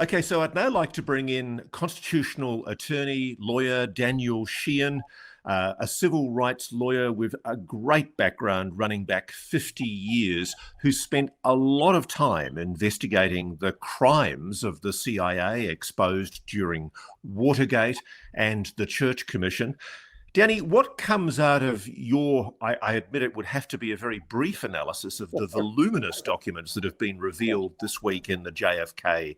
Okay, so I'd now like to bring in constitutional attorney, lawyer Daniel Sheehan, a civil rights lawyer with a great background running back 50 years, who spent a lot of time investigating the crimes of the CIA exposed during Watergate and the Church Commission. Danny, what comes out of your, I admit it would have to be a very brief analysis of the voluminous documents that have been revealed this week in the JFK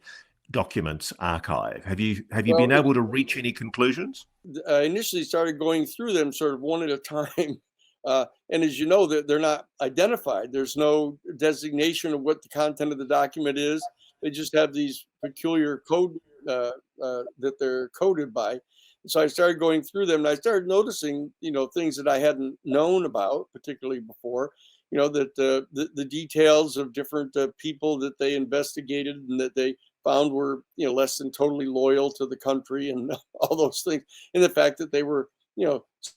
documents archive? Have you been able to reach any conclusions? I initially started going through them sort of one at a time. And as you know, they're not identified. There's no designation of what the content of the document is. They just have these peculiar code that they're coded by. So I started going through them, and I started noticing, things that I hadn't known about, particularly before. That the details of different people that they investigated and that they found were, less than totally loyal to the country, and all those things, and the fact that they were,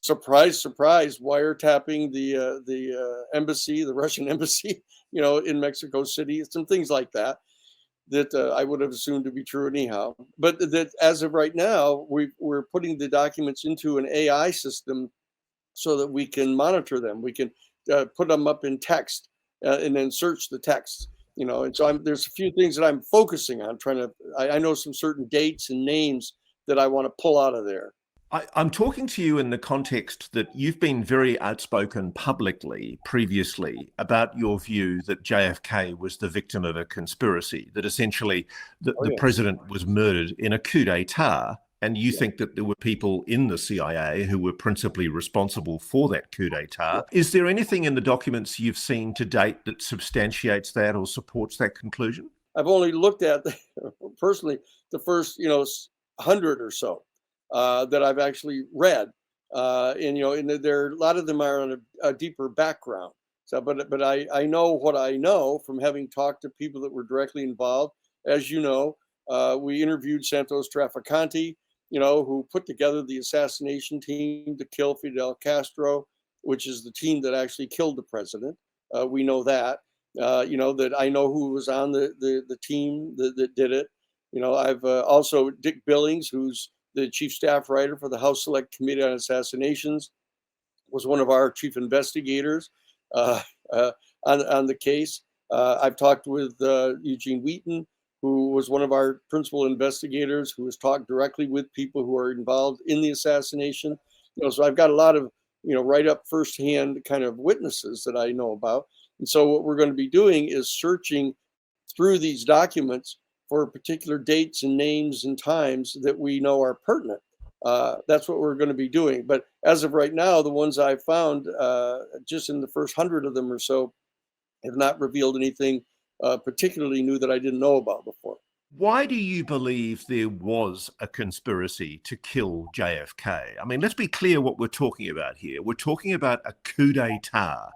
surprise, wiretapping the embassy, the Russian embassy, in Mexico City, some things like that I would have assumed to be true anyhow. But that as of right now, we're putting the documents into an AI system so that we can monitor them. We can put them up in text and then search the text. And so there's a few things that I'm focusing on, I know some certain dates and names that I want to pull out of there. I'm talking to you in the context that you've been very outspoken publicly previously about your view that JFK was the victim of a conspiracy, that essentially the president was murdered in a coup d'etat. And you think that there were people in the CIA who were principally responsible for that coup d'etat. Is there anything in the documents you've seen to date that substantiates that or supports that conclusion? I've only looked at, personally, the first, 100 or so that I've actually read. And there, a lot of them are on a deeper background. So, but I know what I know from having talked to people that were directly involved. As you know, we interviewed Santos Trafficante, who put together the assassination team to kill Fidel Castro, which is the team that actually killed the president. We know that. That I know who was on the team that did it. I've also Dick Billings, who's the chief staff writer for the House Select Committee on Assassinations, was one of our chief investigators on the case. I've talked with Eugene Wheaton, who was one of our principal investigators, who has talked directly with people who are involved in the assassination. So I've got a lot of, right up firsthand kind of witnesses that I know about. And so what we're going to be doing is searching through these documents for particular dates and names and times that we know are pertinent. That's what we're going to be doing. But as of right now, the ones I've found, just in the first 100 of them or so, have not revealed anything particularly new that I didn't know about before. Why do you believe there was a conspiracy to kill JFK? I mean, let's be clear what we're talking about here. We're talking about a coup d'etat.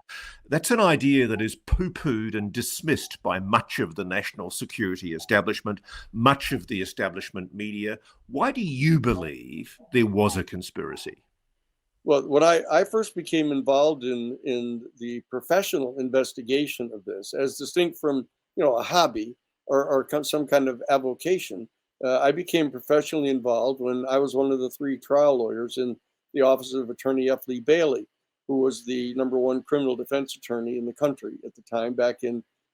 That's an idea that is poo-pooed and dismissed by much of the national security establishment, much of the establishment media. Why do you believe there was a conspiracy? Well, when I first became involved in the professional investigation of this, as distinct from, a hobby or some kind of avocation, I became professionally involved when I was one of the 3 trial lawyers in the office of Attorney F. Lee Bailey, who was the #1 criminal defense attorney in the country at the time.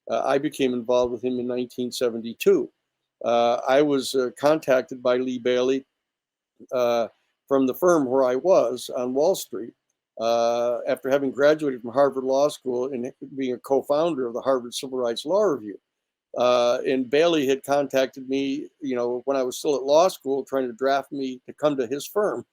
I became involved with him in 1972. I was contacted by Lee Bailey from the firm where I was on Wall Street, after having graduated from Harvard Law School and being a co-founder of the Harvard Civil Rights Law Review. And Bailey had contacted me, when I was still at law school, trying to draft me to come to his firm.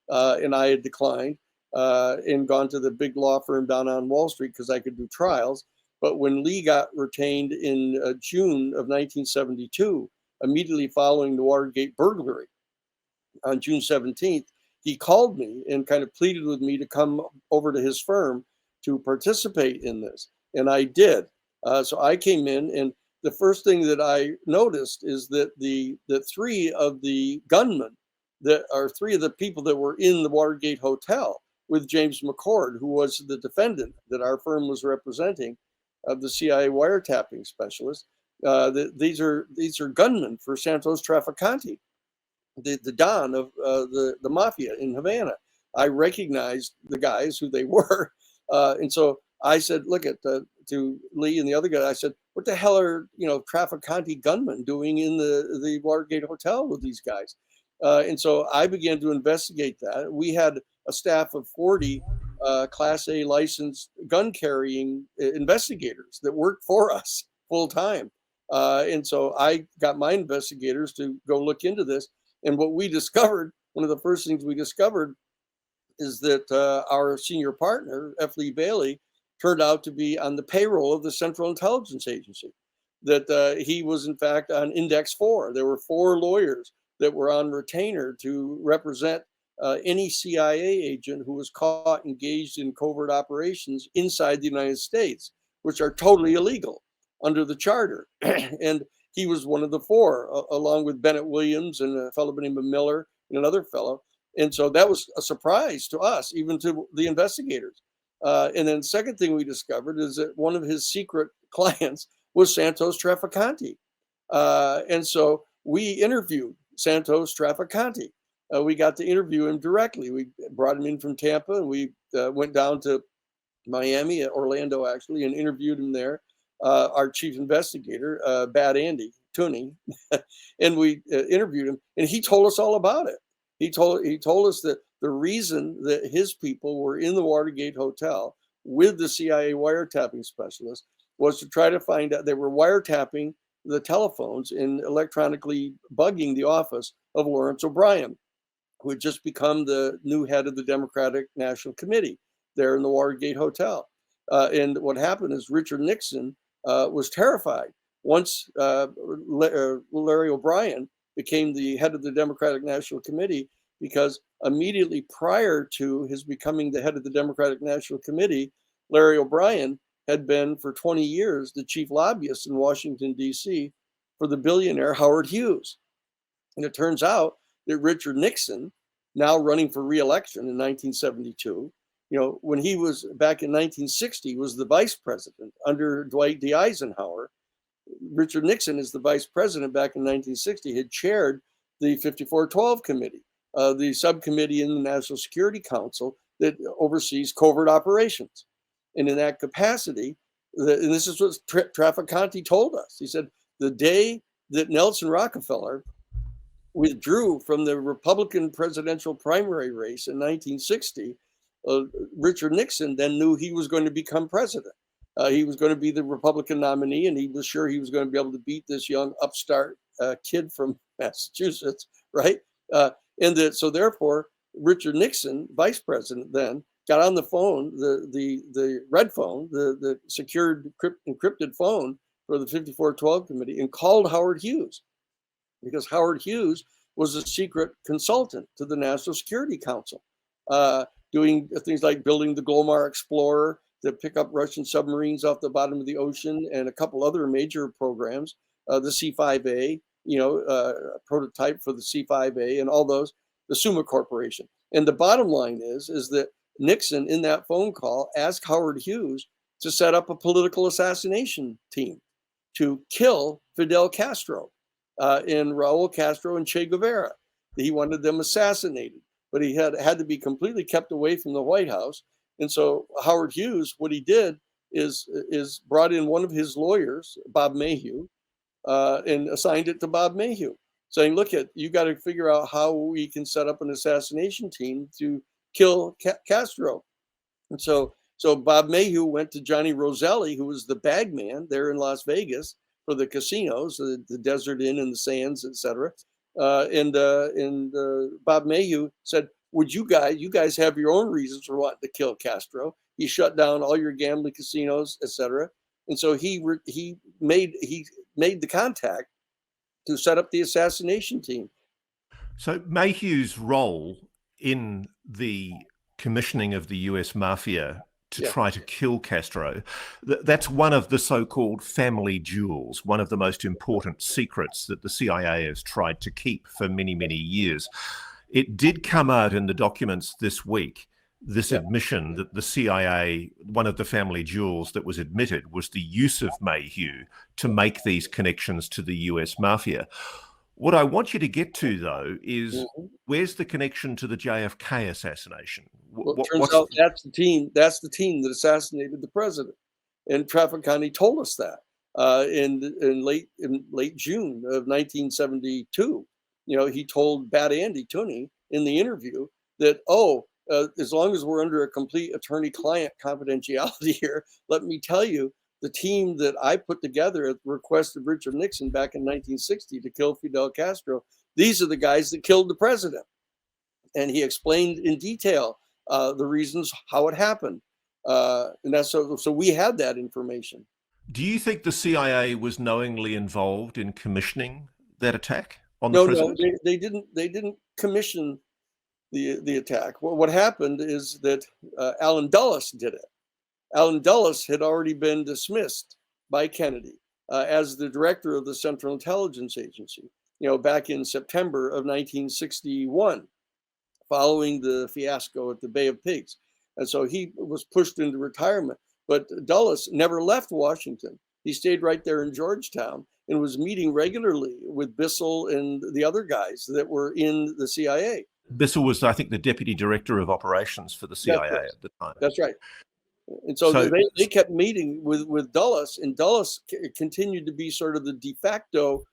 And I had declined and gone to the big law firm down on Wall Street because I could do trials. But when Lee got retained in June of 1972, immediately following the Watergate burglary, on June 17th, he called me and kind of pleaded with me to come over to his firm to participate in this. And I did. So I came in, and the first thing that I noticed is that the 3 of the gunmen, that are 3 of the people that were in the Watergate Hotel with James McCord, who was the defendant that our firm was representing, the CIA wiretapping specialist, These are gunmen for Santos Trafficante, the Don of the mafia in Havana. I recognized the guys who they were, and so I said, look at to Lee and the other guy. I said, what the hell are Trafficante gunmen doing in the Watergate Hotel with these guys? And so I began to investigate that. We had a staff of 40 Class A licensed gun carrying investigators that worked for us full time. And so I got my investigators to go look into this. And what we discovered, one of the first things we discovered, is that our senior partner, F. Lee Bailey, turned out to be on the payroll of the Central Intelligence Agency, that he was in fact on Index 4. There were 4 lawyers that were on retainer to represent any CIA agent who was caught engaged in covert operations inside the United States, which are totally illegal under the charter. And he was one of the 4, along with Bennett Williams and a fellow by the name of Miller and another fellow. And so that was a surprise to us, even to the investigators. And then second thing we discovered is that one of his secret clients was Santos Trafficante. And so we interviewed Santos Trafficante. We got to interview him directly. We brought him in from Tampa, and we went down to Miami, Orlando actually, and interviewed him there. Our chief investigator, Bad Andy Tooney, and we interviewed him, and he told us all about it. He told us that the reason that his people were in the Watergate Hotel with the CIA wiretapping specialist was to try to find out. They were wiretapping the telephones and electronically bugging the office of Lawrence O'Brien, who had just become the new head of the Democratic National Committee there in the Watergate Hotel. And what happened is Richard Nixon was terrified. Once Larry O'Brien became the head of the Democratic National Committee, because immediately prior to his becoming the head of the Democratic National Committee, Larry O'Brien had been for 20 years the chief lobbyist in Washington, D.C. for the billionaire Howard Hughes. And it turns out that Richard Nixon, now running for re-election in 1972, when he was back in 1960, was the vice president under Dwight D. Eisenhower. Richard Nixon, as the vice president back in 1960, had chaired the 5412 committee, the subcommittee in the National Security Council that oversees covert operations. And in that capacity, and this is what Trafficante told us. He said, the day that Nelson Rockefeller withdrew from the Republican presidential primary race in 1960, Richard Nixon then knew he was going to become president. He was going to be the Republican nominee, and he was sure he was going to be able to beat this young upstart kid from Massachusetts, right? So therefore, Richard Nixon, vice president then, got on the phone, the red phone, the secured encrypted phone for the 5412 committee, and called Howard Hughes, because Howard Hughes was a secret consultant to the National Security Council, doing things like building the Glomar Explorer to pick up Russian submarines off the bottom of the ocean, and a couple other major programs, the C-5A, prototype for the C-5A, and all those, the Summa Corporation. And the bottom line is that Nixon, in that phone call, asked Howard Hughes to set up a political assassination team to kill Fidel Castro and Raul Castro and Che Guevara. He wanted them assassinated, but he had to be completely kept away from the White House. And so Howard Hughes, what he did is brought in one of his lawyers, Bob Mayhew, and assigned it to Bob Mayhew, saying, look, you got to figure out how we can set up an assassination team to kill Castro. And so Bob Mayhew went to Johnny Roselli, who was the bag man there in Las Vegas for the casinos, the Desert Inn and the Sands, etc. And Bob Mayhew said, would you guys have your own reasons for wanting to kill Castro? He shut down all your gambling casinos, etc. And so he made the contact to set up the assassination team. So Mayhew's role in the commissioning of the US mafia to try to kill Castro, that's one of the so-called family jewels, one of the most important secrets that the CIA has tried to keep for many, many years. It did come out in the documents this week this admission that the CIA, one of the family jewels that was admitted was the use of Mayhew to make these connections to the US mafia. What I want you to get to, though, is where's the connection to the JFK assassination? Well, it turns out that's the team that assassinated the president. And Trafficani told us that in late June of 1972. You know, he told Bad Andy Tooney in the interview that, as long as we're under a complete attorney-client confidentiality here, let me tell you, the team that I put together at the request of Richard Nixon back in 1960 to kill Fidel Castro, these are the guys that killed the president. And he explained in detail the reasons how it happened. And that's so we had that information. Do you think the CIA was knowingly involved in commissioning that attack on the president? No, they didn't commission the attack. Well, what happened is that Alan Dulles did it. Alan Dulles had already been dismissed by Kennedy as the director of the Central Intelligence Agency, you know, back in September of 1961, following the fiasco at the Bay of Pigs. And so he was pushed into retirement. But Dulles never left Washington. He stayed right there in Georgetown and was meeting regularly with Bissell and the other guys that were in the CIA. Bissell was, I think, the deputy director of operations for the CIA at the time. That's right. And so they kept meeting with Dulles, and Dulles continued to be sort of the de facto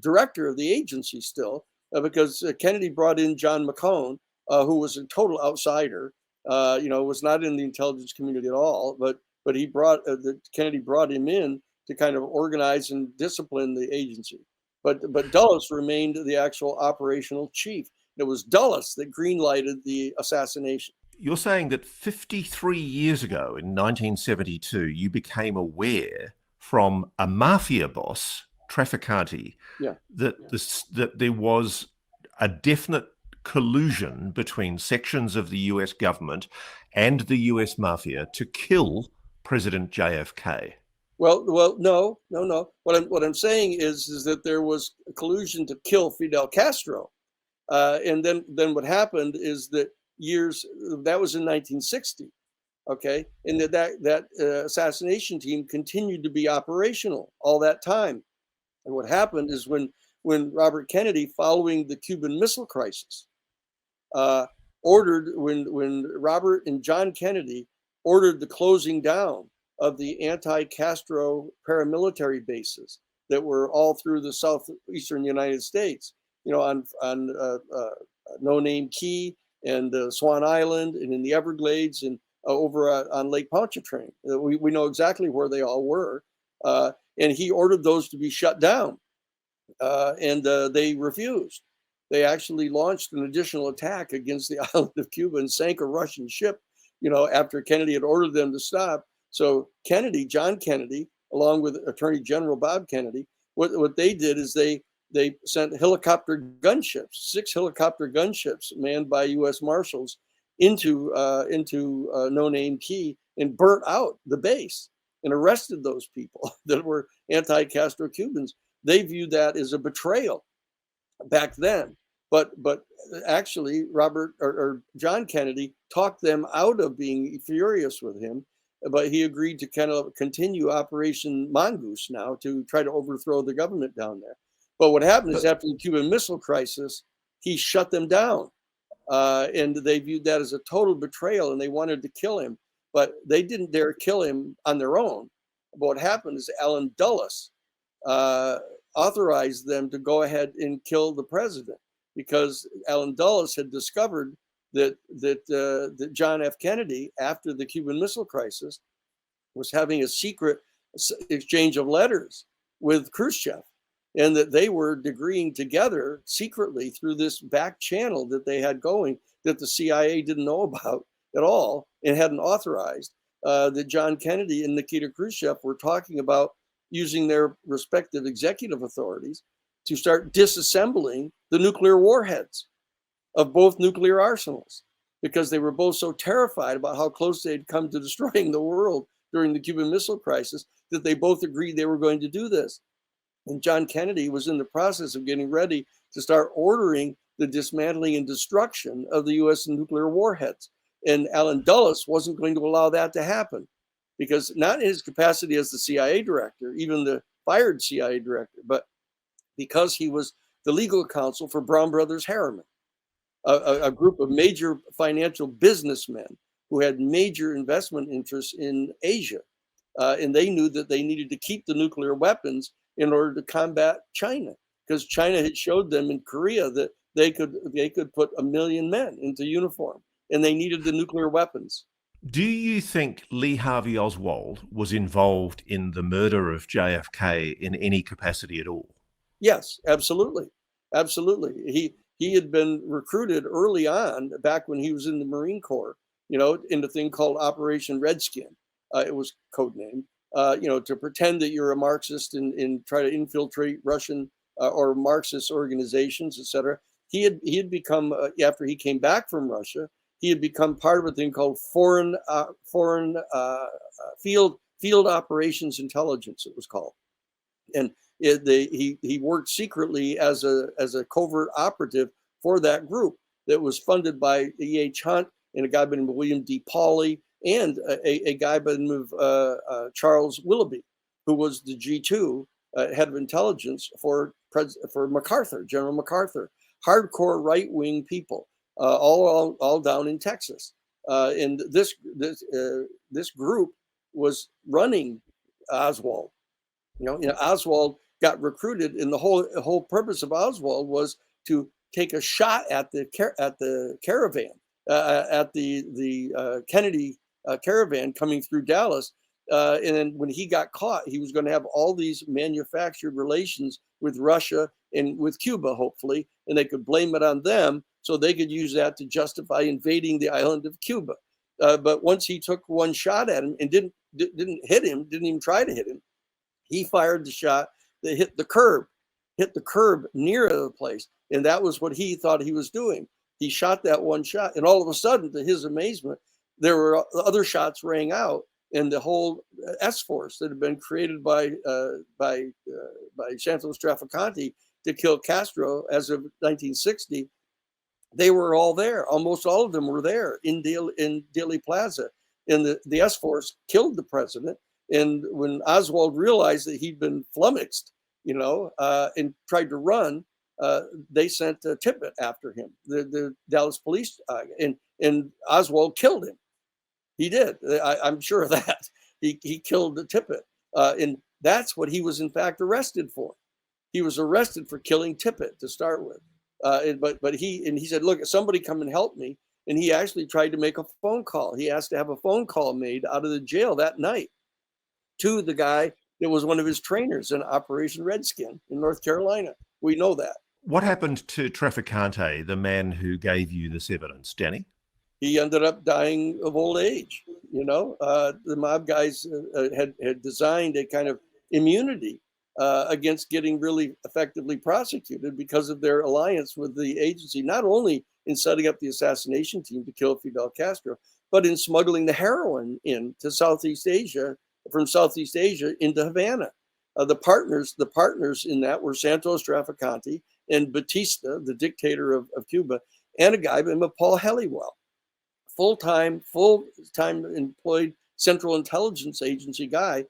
director of the agency still, because Kennedy brought in John McCone, who was a total outsider, was not in the intelligence community at all, but Kennedy brought him in to kind of organize and discipline the agency. But Dulles remained the actual operational chief. It was Dulles that greenlighted the assassination. You're saying that 53 years ago, in 1972, you became aware from a mafia boss, Trafficani, that there was a definite collusion between sections of the US government and the US mafia to kill President JFK. Well, no. What I'm saying is that there was a collusion to kill Fidel Castro, and then what happened is that that was in 1960, okay, and that assassination team continued to be operational all that time. And what happened is when Robert Kennedy, following the Cuban Missile Crisis, when Robert and John Kennedy ordered the closing down of the anti-Castro paramilitary bases that were all through the southeastern United States, on No Name Key and Swan Island and in the Everglades and over on Lake Pontchartrain. We know exactly where they all were. And he ordered those to be shut down. And they refused. They actually launched an additional attack against the island of Cuba and sank a Russian ship, after Kennedy had ordered them to stop. So John Kennedy, along with Attorney General Bob Kennedy, what they did is they sent helicopter gunships, 6 helicopter gunships manned by U.S. Marshals into No Name Key and burnt out the base and arrested those people that were anti-Castro Cubans. They viewed that as a betrayal back then. But actually, Robert or John Kennedy talked them out of being furious with him. But he agreed to kind of continue Operation Mongoose now to try to overthrow the government down there. But what happened is after the Cuban Missile Crisis, he shut them down. And they viewed that as a total betrayal, and they wanted to kill him. But they didn't dare kill him on their own. But what happened is Alan Dulles authorized them to go ahead and kill the president, because Alan Dulles had discovered that John F. Kennedy, after the Cuban Missile Crisis, was having a secret exchange of letters with Khrushchev, and that they were agreeing together secretly through this back channel that they had going that the CIA didn't know about at all and hadn't authorized, that John Kennedy and Nikita Khrushchev were talking about using their respective executive authorities to start disassembling the nuclear warheads of both nuclear arsenals, because they were both so terrified about how close they'd come to destroying the world during the Cuban Missile Crisis that they both agreed they were going to do this. And John Kennedy was in the process of getting ready to start ordering the dismantling and destruction of the U.S. nuclear warheads. And Alan Dulles wasn't going to allow that to happen, because not in his capacity as the CIA director, even the fired CIA director, but because he was the legal counsel for Brown Brothers Harriman, a group of major financial businessmen who had major investment interests in Asia. And they knew that they needed to keep the nuclear weapons in order to combat China, because China had showed them in Korea that they could put 1 million men into uniform, and they needed the nuclear weapons. Do you think Lee Harvey Oswald was involved in the murder of JFK in any capacity at all? Yes, absolutely. Absolutely. He had been recruited early on, back when he was in the Marine Corps, in the thing called Operation Redskin. It was codenamed, to pretend that you're a Marxist and try to infiltrate Russian or Marxist organizations, etc. He had become, after he came back from Russia, he had become part of a thing called foreign field operations intelligence, it was called. And he worked secretly as a covert operative for that group that was funded by E.H. Hunt and a guy by the name of William D. Pauley, and a guy by the name of Charles Willoughby, who was the G2 head of intelligence for MacArthur, General MacArthur. Hardcore right-wing people, all down in Texas. And this group was running Oswald. Oswald got recruited, and the whole purpose of Oswald was to take a shot at the caravan, at the Kennedy caravan coming through Dallas. And then when he got caught, he was going to have all these manufactured relations with Russia and with Cuba, hopefully, and they could blame it on them, so they could use that to justify invading the island of Cuba. But once he took one shot at him and didn't hit him, didn't even try to hit him, he fired the shot that hit the curb near the place. And that was what he thought he was doing. He shot that one shot, and all of a sudden, to his amazement, there were other shots rang out, and the whole S-force that had been created by Santos Traficante to kill Castro as of 1960, they were all there. Almost all of them were there in Dealey Plaza. And the S-force killed the president. And when Oswald realized that he'd been flummoxed, and tried to run, they sent Tippit after him, the Dallas police, and Oswald killed him. He did. I'm sure of that. He killed Tippit, and that's what he was in fact arrested for. He was arrested for killing Tippit to start with, but he said, "Look, somebody come and help me." And he actually tried to make a phone call. He asked to have a phone call made out of the jail that night to the guy that was one of his trainers in Operation Redskin in North Carolina. We know that. What happened to Traficante, the man who gave you this evidence, Danny? He ended up dying of old age. The mob guys had designed a kind of immunity against getting really effectively prosecuted because of their alliance with the agency, not only in setting up the assassination team to kill Fidel Castro, but in smuggling the heroin into Southeast Asia, from Southeast Asia into Havana. The partners in that were Santos Traficante and Batista, the dictator of Cuba, and a guy by the name of Paul Helliwell, full-time employed Central Intelligence Agency guy.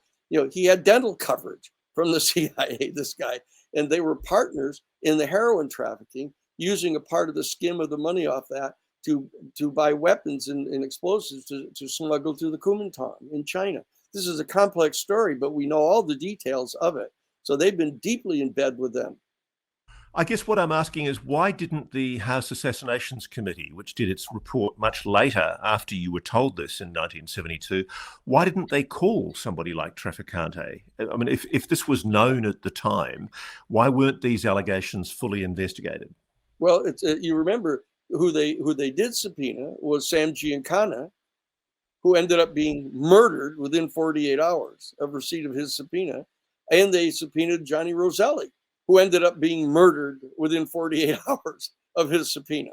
He had dental coverage from the CIA, this guy, and they were partners in the heroin trafficking, using a part of the skim of the money off that to buy weapons and explosives to smuggle to the Kuomintang in China. This is a complex story, but we know all the details of it. So they've been deeply in bed with them. I guess what I'm asking is, why didn't the House Assassinations Committee, which did its report much later after you were told this in 1972, why didn't they call somebody like Traficante? I mean, if this was known at the time, why weren't these allegations fully investigated? Well, you remember who they did subpoena was Sam Giancana, who ended up being murdered within 48 hours of receipt of his subpoena. And they subpoenaed Johnny Roselli, who ended up being murdered within 48 hours of his subpoena.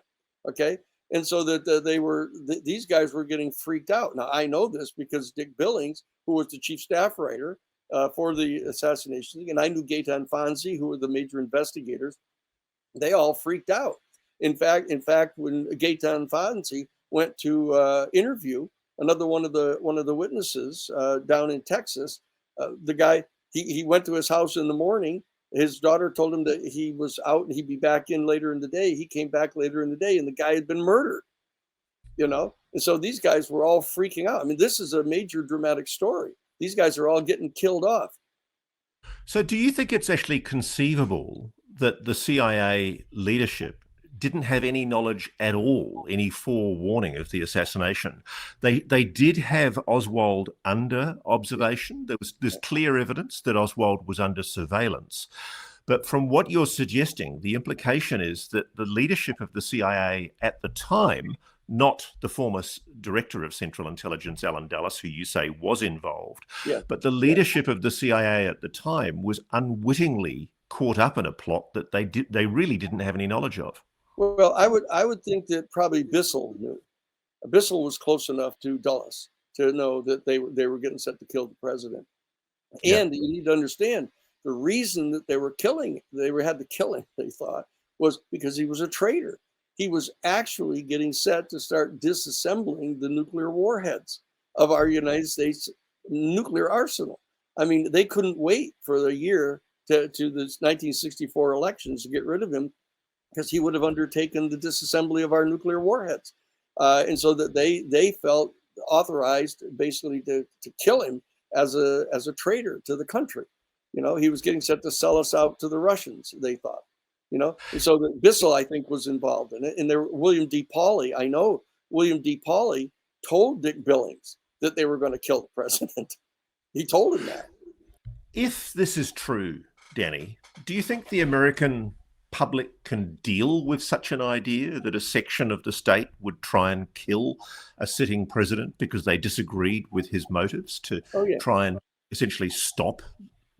Okay. And so that these guys were getting freaked out. Now, I know this because Dick Billings, who was the chief staff writer for the assassination, and I knew Gaetan Fonzi, who were the major investigators, they all freaked out. In fact, when Gaetan Fonzi went to interview another one of the witnesses down in Texas. The guy, he went to his house in the morning. His daughter told him that he was out and he'd be back in later in the day. He came back later in the day, and the guy had been murdered. And so these guys were all freaking out. I mean, this is a major dramatic story. These guys are all getting killed off. So do you think it's actually conceivable that the CIA leadership didn't have any knowledge at all, any forewarning of the assassination? They did have Oswald under observation. There's clear evidence that Oswald was under surveillance. But from what you're suggesting, the implication is that the leadership of the CIA at the time, not the former director of Central Intelligence, Alan Dulles, who you say was involved, but the leadership of the CIA at the time was unwittingly caught up in a plot that they really didn't have any knowledge of. Well, I would think that probably Bissell knew. Bissell was close enough to Dulles to know that they were getting set to kill the president. And you need to understand, the reason that they had to kill him, they thought, was because he was a traitor. He was actually getting set to start disassembling the nuclear warheads of our United States nuclear arsenal. I mean, they couldn't wait for a year to the 1964 elections to get rid of him, because he would have undertaken the disassembly of our nuclear warheads. And so that they felt authorized basically to kill him as a traitor to the country. He was getting set to sell us out to the Russians, they thought. And so that Bissell, I think, was involved in it. And William D. Pauley, I know William D. Pauley told Dick Billings that they were going to kill the president. He told him that. If this is true, Danny, do you think the American public can deal with such an idea that a section of the state would try and kill a sitting president because they disagreed with his motives to try and essentially stop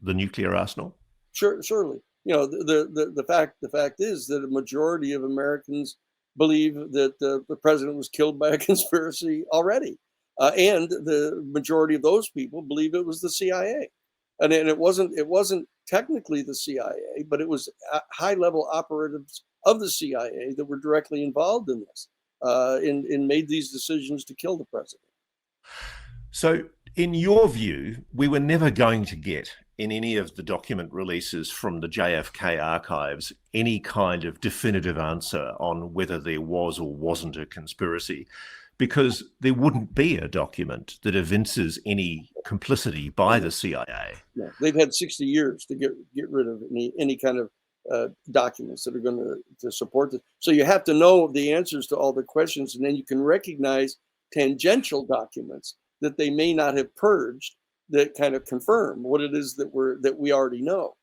the nuclear arsenal? Surely. The fact is that a majority of Americans believe that the president was killed by a conspiracy already. And the majority of those people believe it was the CIA. And it wasn't technically the CIA, but it was high-level operatives of the CIA that were directly involved in this, and made these decisions to kill the president. So, in your view, we were never going to get in any of the document releases from the JFK archives any kind of definitive answer on whether there was or wasn't a conspiracy, because there wouldn't be a document that evinces any complicity by the CIA. Yeah, they've had 60 years to get rid of any kind of documents that are going to support this. So you have to know the answers to all the questions, and then you can recognize tangential documents that they may not have purged that kind of confirm what it is that we already know.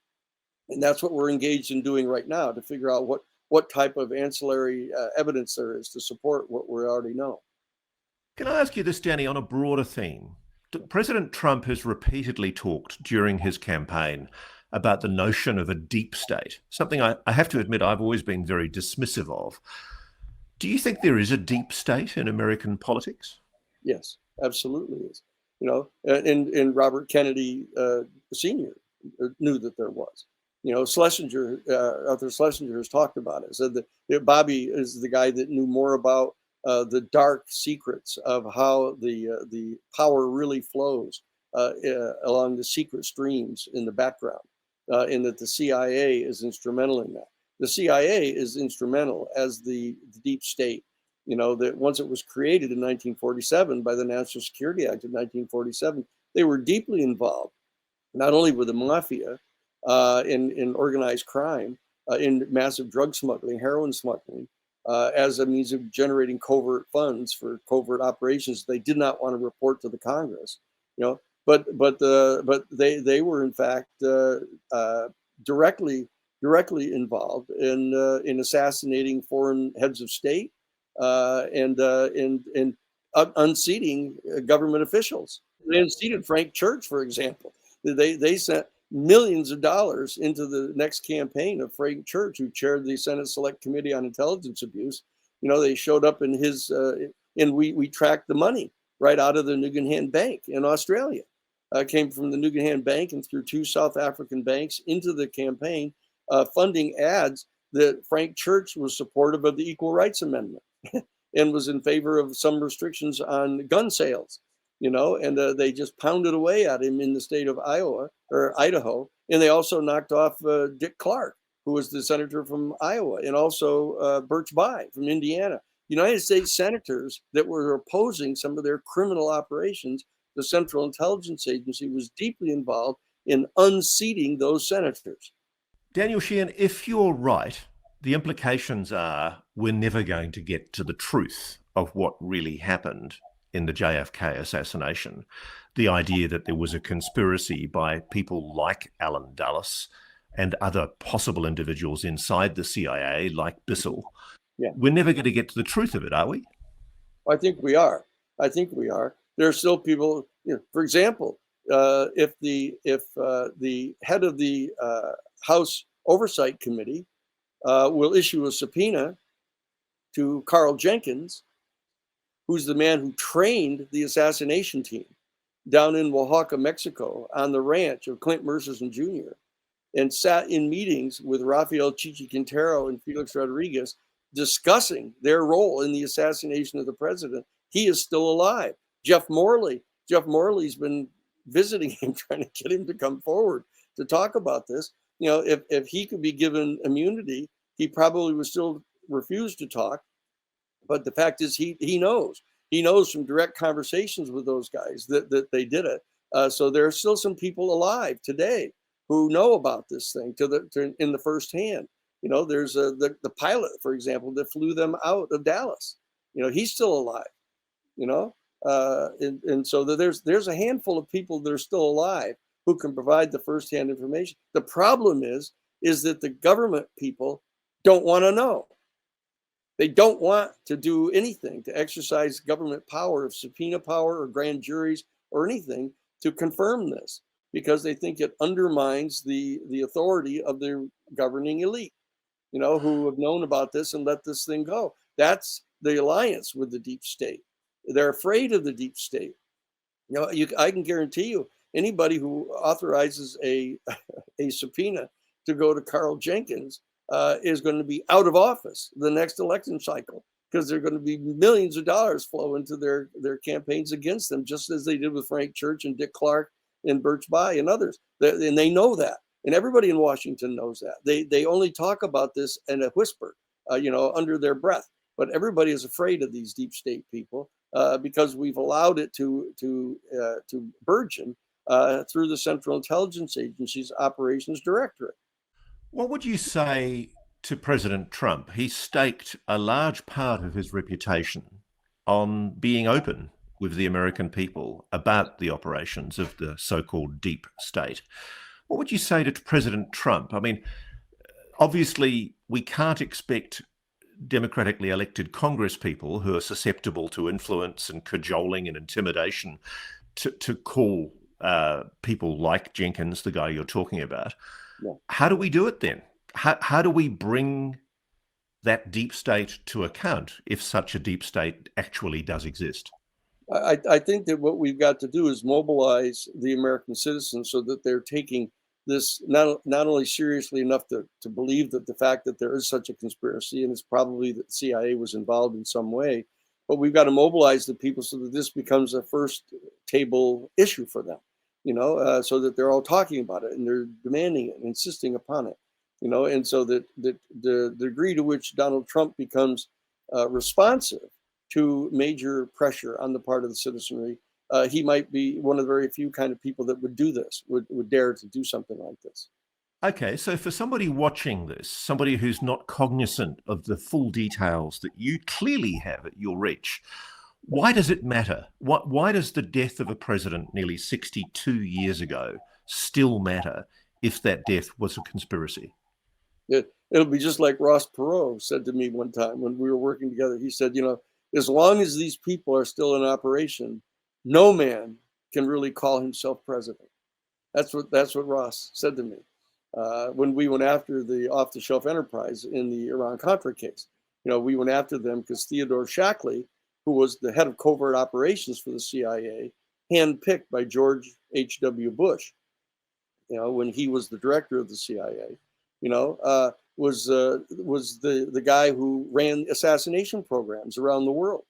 And that's what we're engaged in doing right now, to figure out what type of ancillary evidence there is to support what we already know. Can I ask you this, Danny, on a broader theme? President Trump has repeatedly talked during his campaign about the notion of a deep state, something I have to admit I've always been very dismissive of. Do you think there is a deep state in American politics? Yes, absolutely is. And Robert Kennedy Sr. knew that there was. Schlesinger, Arthur Schlesinger has talked about it. Said that Bobby is the guy that knew more about the dark secrets of how the power really flows along the secret streams in the background, and that the CIA is instrumental in that. The CIA is instrumental as the deep state. That once it was created in 1947 by the National Security Act of 1947, they were deeply involved, not only with the mafia in organized crime, in massive drug smuggling, heroin smuggling, as a means of generating covert funds for covert operations they did not want to report to the Congress. But they were in fact directly involved in assassinating foreign heads of state. And unseating government officials. They unseated Frank Church, for example. They sent millions of dollars into the next campaign of Frank Church, who chaired the Senate Select Committee on Intelligence Abuse. They showed up in his, and we tracked the money right out of the Nugan Bank in Australia. Came from the Nugan Bank and through 2 South African banks into the campaign, funding ads that Frank Church was supportive of the Equal Rights Amendment. and was in favor of some restrictions on gun sales, and they just pounded away at him in the state of Idaho. And they also knocked off Dick Clark, who was the senator from Iowa, and also Birch Bayh from Indiana. United States senators that were opposing some of their criminal operations. The Central Intelligence Agency was deeply involved in unseating those senators. Daniel Sheehan, if you're right, the implications are we're never going to get to the truth of what really happened in the JFK assassination. The idea that there was a conspiracy by people like Alan Dulles and other possible individuals inside the CIA, like Bissell. Yeah. We're never going to get to the truth of it, are we? I think we are. There are still people, for example, if the head of the House Oversight Committee will issue a subpoena to Carl Jenkins, who's the man who trained the assassination team down in Oaxaca, Mexico, on the ranch of Clint Mercerson Jr., and sat in meetings with Rafael Chichi Quintero and Felix Rodriguez discussing their role in the assassination of the president, he is still alive. Jeff Morley's been visiting him, trying to get him to come forward to talk about this. If he could be given immunity, he probably would still refuse to talk. But the fact is, he knows from direct conversations with those guys that they did it. So there are still some people alive today who know about this thing in the first hand. There's the pilot, for example, that flew them out of Dallas. He's still alive. And so there's a handful of people that are still alive who can provide the firsthand information. The problem is that the government people don't want to know. They don't want to do anything to exercise government power of subpoena power or grand juries or anything to confirm this, because they think it undermines the authority of their governing elite, who have known about this and let this thing go. That's the alliance with the deep state. They're afraid of the deep state. I can guarantee you, anybody who authorizes a subpoena to go to Carl Jenkins is going to be out of office the next election cycle, because there are going to be millions of dollars flow into their campaigns against them, just as they did with Frank Church and Dick Clark and Birch Bayh and others. And they know that. And everybody in Washington knows that. They only talk about this in a whisper, under their breath. But everybody is afraid of these deep state people because we've allowed it to burgeon through the Central Intelligence Agency's Operations Directorate. What would you say to President Trump? He staked a large part of his reputation on being open with the American people about the operations of the so-called deep state. What would you say to President Trump? I mean, obviously, we can't expect democratically elected Congress people who are susceptible to influence and cajoling and intimidation to call people like Jenkins, the guy you're talking about. Yeah. How do we do it then? How do we bring that deep state to account, if such a deep state actually does exist? I think that what we've got to do is mobilize the American citizens so that they're taking this not only seriously enough to believe that the fact that there is such a conspiracy, and it's probably that the CIA was involved in some way, but we've got to mobilize the people so that this becomes a first table issue for them, so that they're all talking about it and they're demanding it and insisting upon it, and so that the degree to which Donald Trump becomes responsive to major pressure on the part of the citizenry, he might be one of the very few kind of people that would do this, would dare to do something like this. Okay, so for somebody watching this, somebody who's not cognizant of the full details that you clearly have at your reach, why does it matter? Why does the death of a president nearly 62 years ago still matter if that death was a conspiracy? It'll be just like Ross Perot said to me one time when we were working together. He said, as long as these people are still in operation, no man can really call himself president. That's what Ross said to me when we went after the off-the-shelf enterprise in the Iran-Contra case. We went after them because Theodore Shackley, who was the head of covert operations for the CIA, handpicked by George H.W. Bush, when he was the director of the CIA, the guy who ran assassination programs around the world,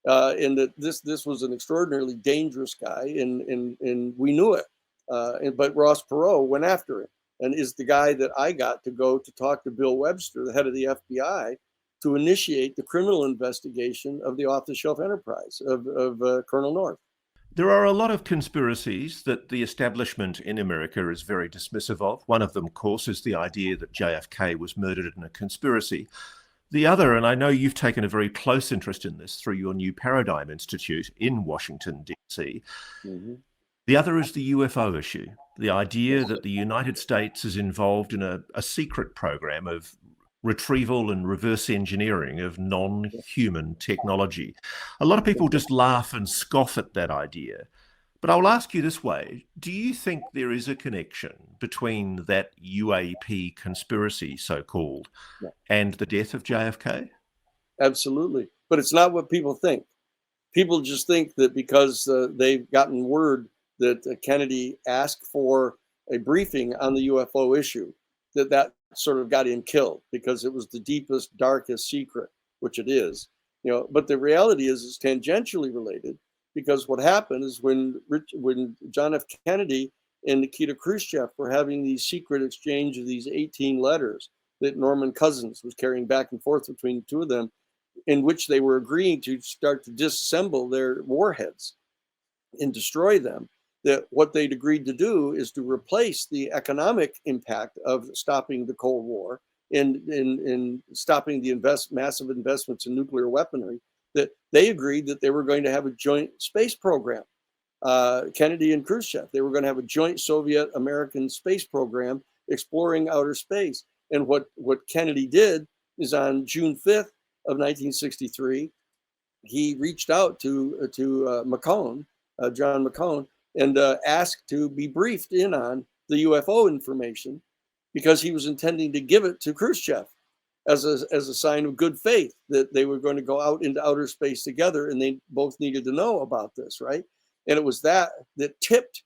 and that this was an extraordinarily dangerous guy, and we knew it. But Ross Perot went after him, and is the guy that I got to go to talk to Bill Webster, the head of the FBI, to initiate the criminal investigation of the off-the-shelf enterprise of Colonel North. There are a lot of conspiracies that the establishment in America is very dismissive of. One of them, of course, is the idea that JFK was murdered in a conspiracy. The other, and I know you've taken a very close interest in this through your New Paradigm Institute in Washington, D.C., the other is the UFO issue, the idea that the United States is involved in a secret program of retrieval and reverse engineering of non-human technology. A lot of people just laugh and scoff at that idea. But I'll ask you this way. Do you think there is a connection between that UAP conspiracy, so-called, and the death of JFK? Absolutely. But it's not what people think. People just think that because they've gotten word that Kennedy asked for a briefing on the UFO issue, that sort of got him killed because it was the deepest, darkest secret, which it is. But the reality is it's tangentially related, because what happened is when John F. Kennedy and Nikita Khrushchev were having these secret exchange of these 18 letters that Norman Cousins was carrying back and forth between the two of them, in which they were agreeing to start to disassemble their warheads and destroy them, that what they'd agreed to do is to replace the economic impact of stopping the Cold War and stopping the massive investments in nuclear weaponry, that they agreed that they were going to have a joint space program. Kennedy and Khrushchev, they were going to have a joint Soviet-American space program exploring outer space. And what Kennedy did is on June 5th of 1963, he reached out to McCone, John McCone, and asked to be briefed in on the UFO information, because he was intending to give it to Khrushchev as a sign of good faith that they were going to go out into outer space together, and they both needed to know about this, right? And it was that tipped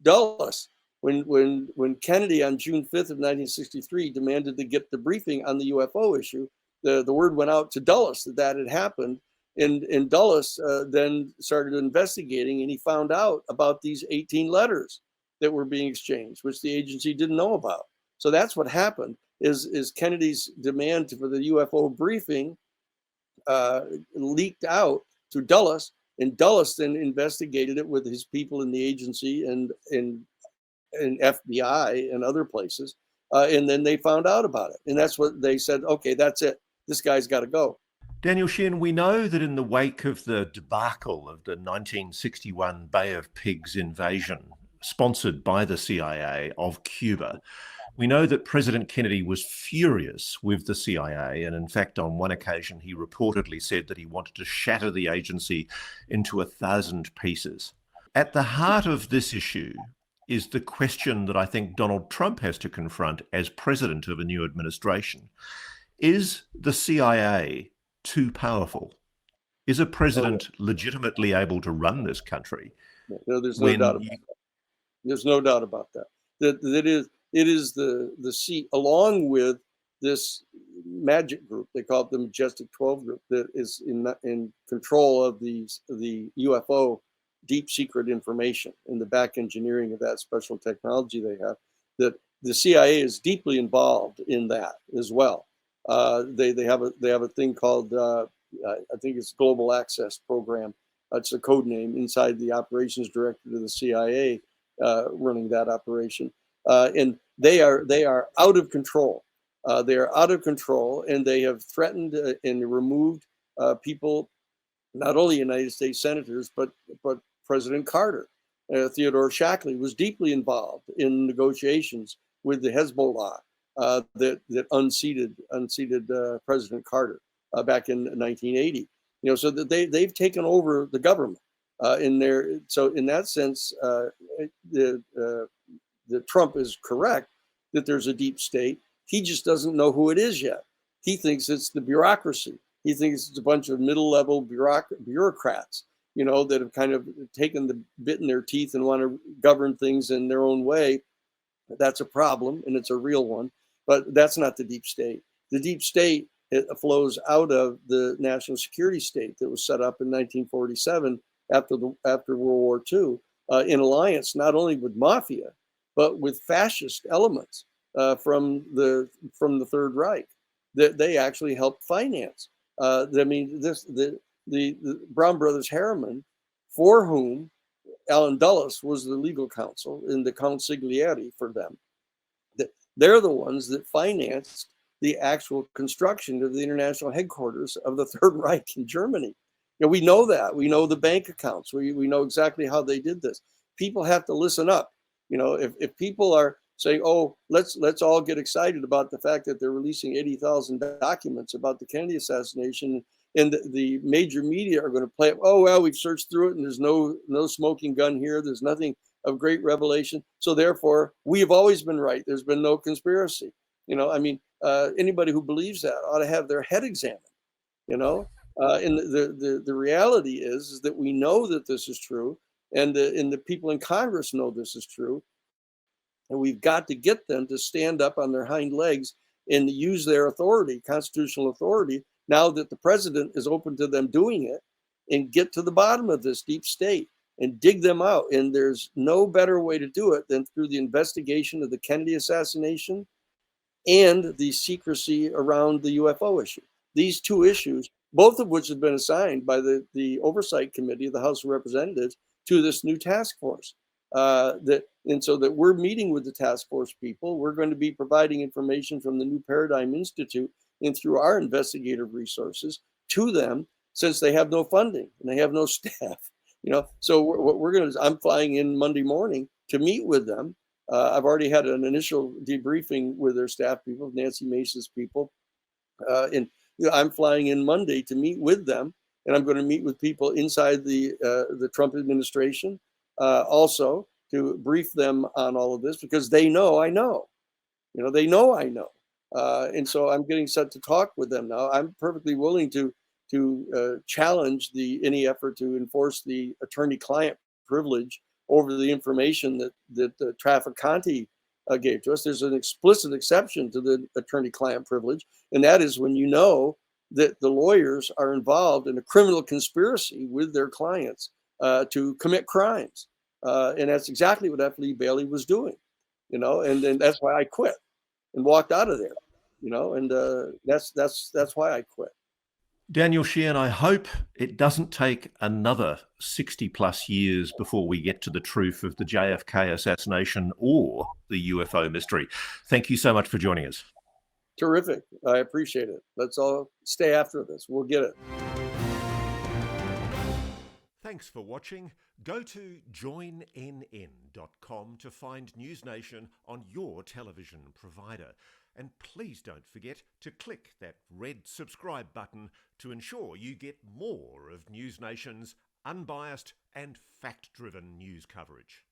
Dulles when Kennedy on June 5th of 1963 demanded to get the briefing on the UFO issue. The word went out to Dulles that had happened. And Dulles then started investigating, and he found out about these 18 letters that were being exchanged, which the agency didn't know about. So that's what happened, is Kennedy's demand for the UFO briefing leaked out to Dulles, and Dulles then investigated it with his people in the agency and FBI and other places. And then they found out about it. And that's what they said, okay, that's it. This guy's got to go. Daniel Sheehan, we know that in the wake of the debacle of the 1961 Bay of Pigs invasion, sponsored by the CIA of Cuba, we know that President Kennedy was furious with the CIA. And in fact, on one occasion, he reportedly said that he wanted to shatter the agency into 1,000 pieces. At the heart of this issue is the question that I think Donald Trump has to confront as president of a new administration. Is the CIA too powerful? Is a president legitimately able to run this country? No, there's no doubt about that. There's no doubt about that. It is the seat, along with this magic group, they call it the Majestic 12 group, that is in control of the UFO deep secret information and the back engineering of that special technology they have. That the CIA is deeply involved in that as well. They have a thing called I think it's Global Access Program. It's a code name inside the operations director of the CIA running that operation, and they are out of control. They are out of control, and they have threatened and removed people, not only United States senators, but President Carter. Theodore Shackley was deeply involved in negotiations with the Hezbollah that unseated President Carter back in 1980. So that they've taken over the government So in that sense, the Trump is correct that there's a deep state. He just doesn't know who it is yet. He thinks it's the bureaucracy. He thinks it's a bunch of middle-level bureaucrats, that have kind of taken the bit in their teeth and want to govern things in their own way. That's a problem, and it's a real one. But that's not the deep state. The deep state, it flows out of the national security state that was set up in 1947 after World War II, in alliance not only with mafia, but with fascist elements from the Third Reich that they actually helped finance. I mean, the Brown Brothers Harriman, for whom Alan Dulles was the legal counsel in the consigliere for them. They're the ones that financed the actual construction of the international headquarters of the Third Reich in Germany. You know, we know that. We know the bank accounts. We know exactly how they did this. People have to listen up. You know, if people are saying, oh, let's all get excited about the fact that they're releasing 80,000 documents about the Kennedy assassination, and the major media are going to play it, oh, well, we've searched through it and there's no smoking gun here. There's nothing of great revelation. So therefore, we have always been right. There's been no conspiracy. You know, I mean, anybody who believes that ought to have their head examined, you know. And the reality is that we know that this is true, and the people in Congress know this is true. And we've got to get them to stand up on their hind legs and use their authority, constitutional authority, now that the president is open to them doing it, and get to the bottom of this deep state and dig them out. And there's no better way to do it than through the investigation of the Kennedy assassination and the secrecy around the UFO issue. These two issues, both of which have been assigned by the Oversight Committee of the House of Representatives to this new task force. And so that we're meeting with the task force people. We're going to be providing information from the New Paradigm Institute and through our investigative resources to them, since they have no funding and they have no staff. You know, so what we're going to, I'm flying in Monday morning to meet with them. I've already had an initial debriefing with their staff people, Nancy Mace's people, and you know, I'm flying in Monday to meet with them, and I'm going to meet with people inside the Trump administration, also to brief them on all of this, because they know I know, you know, they know I know, and so I'm getting set to talk with them now. I'm perfectly willing to challenge any effort to enforce the attorney-client privilege over the information that Trafficante gave to us. There's an explicit exception to the attorney-client privilege, and that is when you know that the lawyers are involved in a criminal conspiracy with their clients to commit crimes, and that's exactly what F. Lee Bailey was doing, you know. And then that's why I quit and walked out of there, you know. And that's why I quit. Daniel Sheehan, I hope it doesn't take another 60 plus years before we get to the truth of the JFK assassination or the UFO mystery. Thank you so much for joining us. Terrific. I appreciate it. Let's all stay after this. We'll get it. Thanks for watching. Go to joinnn.com to find NewsNation on your television provider. And please don't forget to click that red subscribe button to ensure you get more of NewsNation's unbiased and fact-driven news coverage.